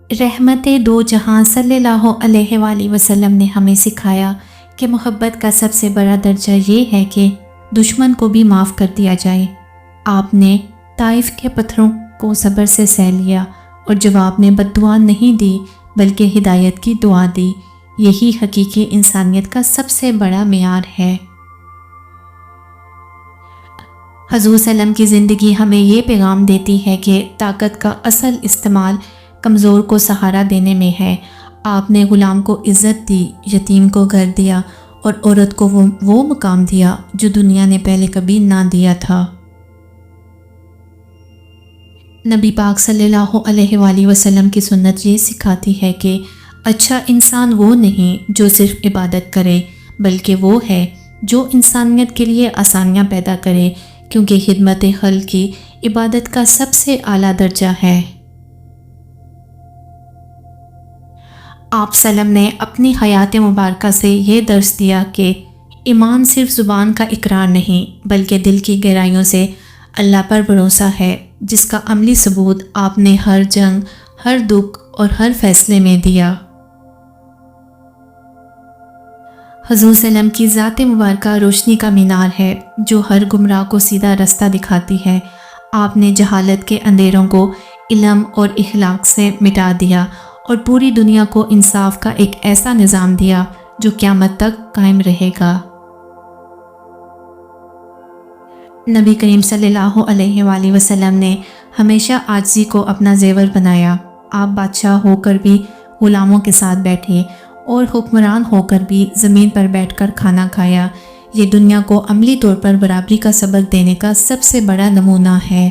رحمت دو جہاں صلی اللہ علیہ وآلہ وسلم نے ہمیں سکھایا کہ محبت کا سب سے بڑا درجہ یہ ہے کہ دشمن کو بھی معاف کر دیا جائے۔ آپ نے طائف کے پتھروں کو صبر سے سہ لیا اور جواب میں بد دعا نہیں دی بلکہ ہدایت کی دعا دی۔ یہی حقیقی انسانیت کا سب سے بڑا معیار ہے۔ حضور صلی اللہ علیہ وسلم کی زندگی ہمیں یہ پیغام دیتی ہے کہ طاقت کا اصل استعمال کمزور کو سہارا دینے میں ہے۔ آپ نے غلام کو عزت دی، یتیم کو گھر دیا اور عورت کو وہ مقام دیا جو دنیا نے پہلے کبھی نہ دیا تھا۔ نبی پاک صلی اللہ علیہ وآلہ وسلم کی سنت یہ سکھاتی ہے کہ اچھا انسان وہ نہیں جو صرف عبادت کرے، بلکہ وہ ہے جو انسانیت کے لیے آسانیاں پیدا کرے، کیونکہ خدمت خلق کی عبادت کا سب سے اعلیٰ درجہ ہے۔ آپ صلی اللہ علیہ وسلم نے اپنی حیات مبارکہ سے یہ درس دیا کہ ایمان صرف زبان کا اقرار نہیں بلکہ دل کی گہرائیوں سے اللہ پر بھروسہ ہے، جس کا عملی ثبوت آپ نے ہر جنگ، ہر دکھ اور ہر فیصلے میں دیا۔ حضور صلی اللہ علیہ وسلم کی ذات مبارکہ روشنی کا مینار ہے جو ہر گمراہ کو سیدھا رستہ دکھاتی ہے۔ آپ نے جہالت کے اندھیروں کو علم اور اخلاق سے مٹا دیا اور پوری دنیا کو انصاف کا ایک ایسا نظام دیا جو قیامت تک قائم رہے گا۔ نبی کریم صلی اللہ علیہ وآلہ وسلم نے ہمیشہ عاجزی کو اپنا زیور بنایا۔ آپ بادشاہ ہو کر بھی غلاموں کے ساتھ بیٹھے اور حکمران ہو کر بھی زمین پر بیٹھ کر کھانا کھایا۔ یہ دنیا کو عملی طور پر برابری کا سبق دینے کا سب سے بڑا نمونہ ہے۔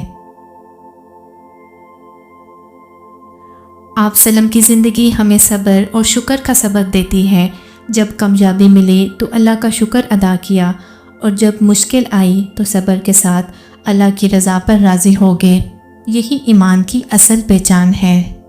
آپ صلی اللہ علیہ وسلم کی زندگی ہمیں صبر اور شکر کا سبق دیتی ہے۔ جب کامیابی ملی تو اللہ کا شکر ادا کیا اور جب مشکل آئی تو صبر کے ساتھ اللہ کی رضا پر راضی ہو گئے۔ یہی ایمان کی اصل پہچان ہے۔